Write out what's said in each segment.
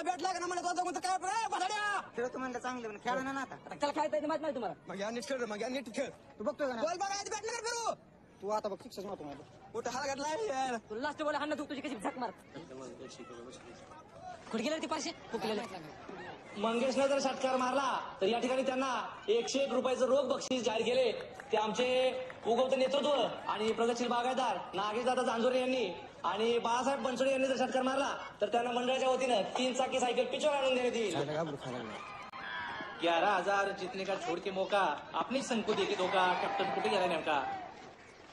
मला बॅट लागा ना म्हणत होता मग काय बसाड्या खेळतो म्हणलं चांगलं खेळा ना आता. त्याला खेळता येते माहित नाही तुम्हाला. मग या नीट खेळ मग या नीट खेळ तू बघतोय का ना बॉल बघायचं बॅट नगर फिरू तू आता बघ शिक्षक नव्हतो माझं. कुठं हाल घातलाय यार तुला लास्ट बॉल हाणं तू तुझी कशी झक मार. कुठे गेले ती पाचशे फुकलेले. मंगेशनं जर षटकार मारला तर या ठिकाणी त्यांना 101 रुपयाचं रोख बक्षीस जाहीर केले. ते आमचे उगवते नेतृत्व आणि प्रगतशील बागायतदार नागेशदादा जानजोरे यांनी आणि बाळासाहेब बनसोडे यांनी जर षटकार मारला तर त्यांना मंडळाच्या वतीनं 3 चाकी सायकल पिचवर आणून देण्यात येईल. 11,000 जितने का छोड के मौका आपलीच संकुल की धोका. कॅप्टन कुठे गेला नेमका?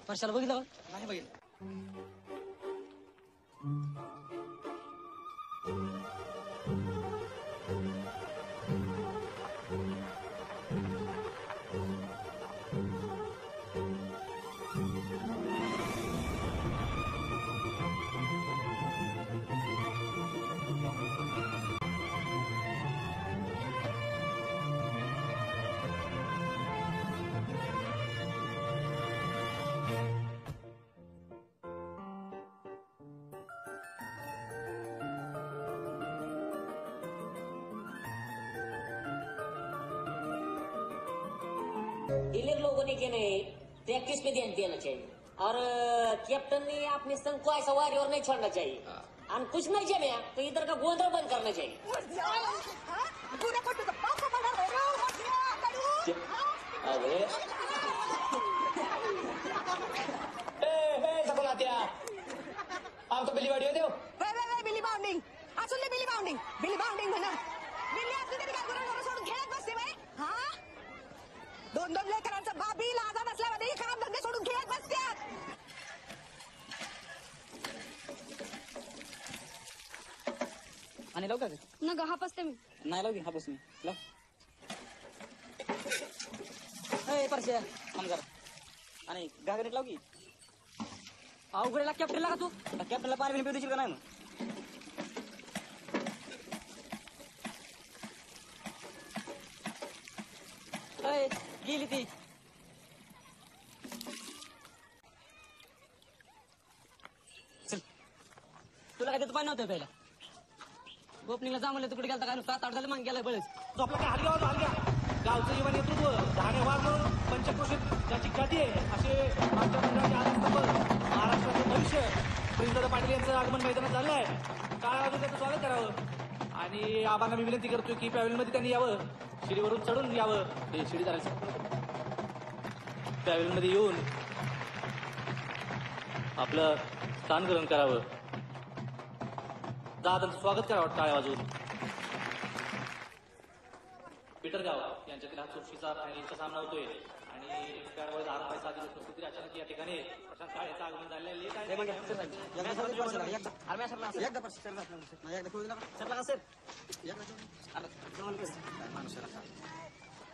वर्षाला बघितलं नाही बघितलं. इन लोगों ने क्या नहीं प्रैक्टिस पे ध्यान देना चाहिए और कैप्टन ने अपने संघ को ऐसा वारी और नहीं छोड़ना चाहिए और कुछ नहीं जमे तो इधर का गोंधळ बंद करना चाहिए. आम तो बिली वाडी देव बिली बाउंडिंग असून बिली बाउंडिंग म्हणा बिल्ली असली तरी काय गुरु सोडून खेळत बसते बाई. हा 2-2 लेकरांचा बाबी लाजा नसल्यामध्ये काम धंदे सोडून खेळत बसत्यात. आणि लाव का न ग हापसते मी नाही लाव हापूस मी लाव. परश्या थांब जरा आणि घागरीत लाव की. अवघडेला कॅप्टनला का तू कॅप्टनला पाणी पिऊ देशील का नाही मग. गेली ती. चल तुला काय देतो पाणी नव्हतं पहिला. ओपनिंगला जा म्हणलं तिकडे गेलता काय 7-8 झालं मग गेला बळच. तो आपला काय हलग्या हलग्या गावचं युवा नेतृत्व धाणे वाघ म्हणून पंचक्रोशीत ज्याची ख्याती आहे असे आमच्या मंडळाचे आधारस्तंभ महाराष्ट्राचे भविष्य प्रिन्सदादा पाटील यांचं आगमन मैदानात झालं आहे. काळा वाजून त्याचं स्वागत करावं आणि आबांना मी विनंती करतोय की पॅव्हलियनमध्ये त्यांनी यावं. शिडीवरून चढून यावं. हे शिडी धरायचं पॅव्हलियनमध्ये येऊन आपलं स्थान ग्रहण करावं. दादांचं स्वागत करावं टाळ्या वाजवून. पिटरगाव यांच्यातील हा चुरशीचा फायनलचा सामना होतोय आणि पॅडवर 10 रुपये साधी उपस्थिती अचानक या ठिकाणी प्रशांत काळेचं आगमन झालेलं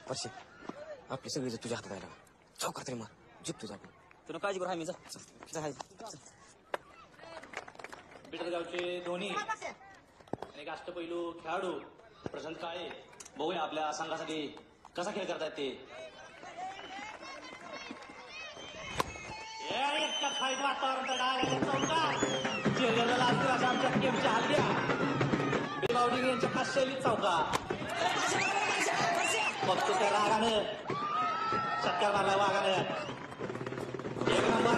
वर्षे आपली सगळी तुझ्या हातात आला चौकात रे मार जिप तुझा तुला काळजी करू मी जा. पिटरगावचे धोनी आणि अष्टपैलू खेळाडू प्रशांत काळे बघूया आपल्या संघासाठी कसा खेळ करतायत ते. आमच्या गेमच्या हल्ल्या बेबावडी यांच्या खास शैलीत चौका फक्त त्या रागानं षटकार मारला वाघानं. 1 नंबर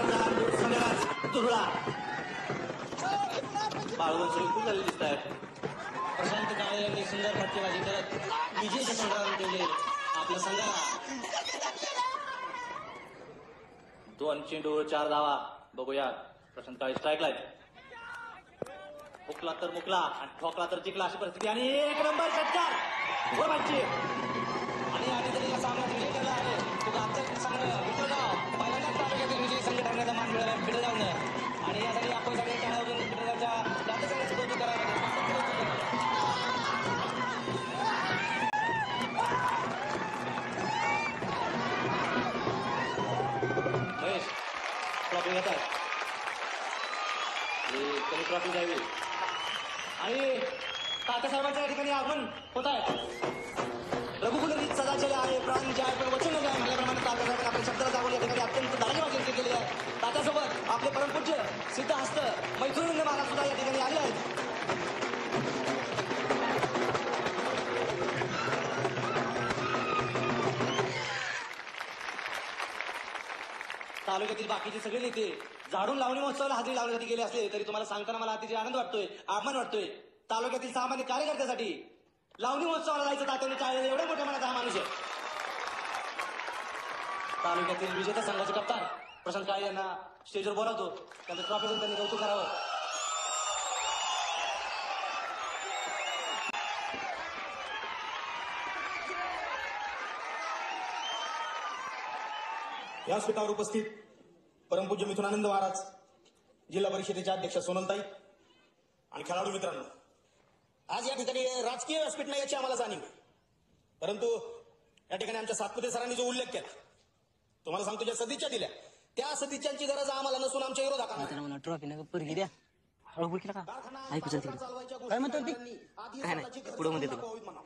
संघात तुरळा बाळवंशी खूप झाले दिसत आहेत. प्रशांत काळे यांनी सुंदर फटकेबाजी करत विजयचं संग्राम केले आपल्या संघाला. 2 चेंडू 4 धावा. बघूया प्रशांत काळे स्ट्राईकला आहेत. मुकला तर मुकला आणि ठोकला तर जिंकला अशी परिस्थिती आणि 1 नंबर षटकार गोरबांची आणि आधी तरी या सामन्यात विजय केला आहे. तो आजचा संघ पिटरगाव पहिल्यांदाच तालुक्यातील विजयी संघ ठरण्याचा मान मिळाला पिटरगावनं आणि यासाठी आपण सगळे टाळ्यावरून पिटरगावच्या जास्त संघाचं कौतुक करावं. महेश ट्रॉफी घेतात कमी ट्रॉफी जावी आणि तात्यासाहेबांच्या या ठिकाणी आगमन होत आहे. रघुकुलरीत सदा चले आहे प्राण जे आहे पण वचन न जाय म्हटल्याप्रमाणे तात्यासाहेबांनी आपल्या शब्दाला जागून या ठिकाणी अत्यंत दारी वाचन केलेली आहे. तात्यासोबत आपले परमपूज्य सिद्धहस्त मैत्रिणी महाराज सुद्धा या ठिकाणी आले आहेत. तालुक्यातील बाकीचे सगळे नेते झाडून लावणी महोत्सवाला हजेरी लावण्यासाठी गेले असले तरी तुम्हाला सांगताना मला अतिशय आनंद वाटतोय, अभिमान वाटतोय. तालुक्यातील सामान्य कार्यकर्त्यासाठी लावणी महोत्सवाला जायचं तात्याने टाळलेलं एवढ्या मोठ्या मनाचा हा माणूस आहे. तालुक्यातील विजेता संघाचे कप्तान प्रशांत काळे यांना स्टेजवर बोलावतो. त्यांचं ट्रॉफी त्यांनी कौतुक करावं. व्यासपीठावर उपस्थित परमपूज्य मिथुनानंद महाराज, जिल्हा परिषदेच्या अध्यक्ष सोनलताई आणि खेळाडू मित्रांनो, आज या ठिकाणी राजकीय व्यासपीठ नाही याची आम्हाला जाणीव आहे. परंतु या ठिकाणी आमच्या सातपुते सरांनी जो उल्लेख केला, तुम्हाला सांगतो, ज्या सदिच्छा दिल्या त्या सदिच्छांची गरज आम्हाला नसून आमच्या विरोधाकांना. मला ट्रॉफी नका परगी द्या. हळू बोल केला का ऐकू चल तिकडे. काय म्हणतो ती? काय नाही, पुढं म्हणते तुला.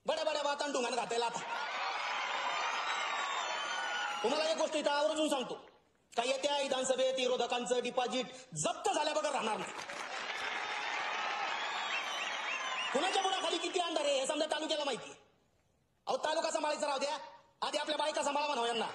बड्या बड्या बातान ढुंगाने घातायला आता. तुम्हाला एक गोष्ट इथं आवर्जून सांगतो, का येत्या विधानसभेत विरोधकांचं डिपॉझिट जप्त झाल्या बघा राहणार नाही. कुणाच्या बुडाखाली किती अंधार आहे हे समजा तालुक्याला माहिती. अहो तालुका सांभाळायचा राहू द्या, आधी आपल्या बायका सांभाळा म्हणावं यांना.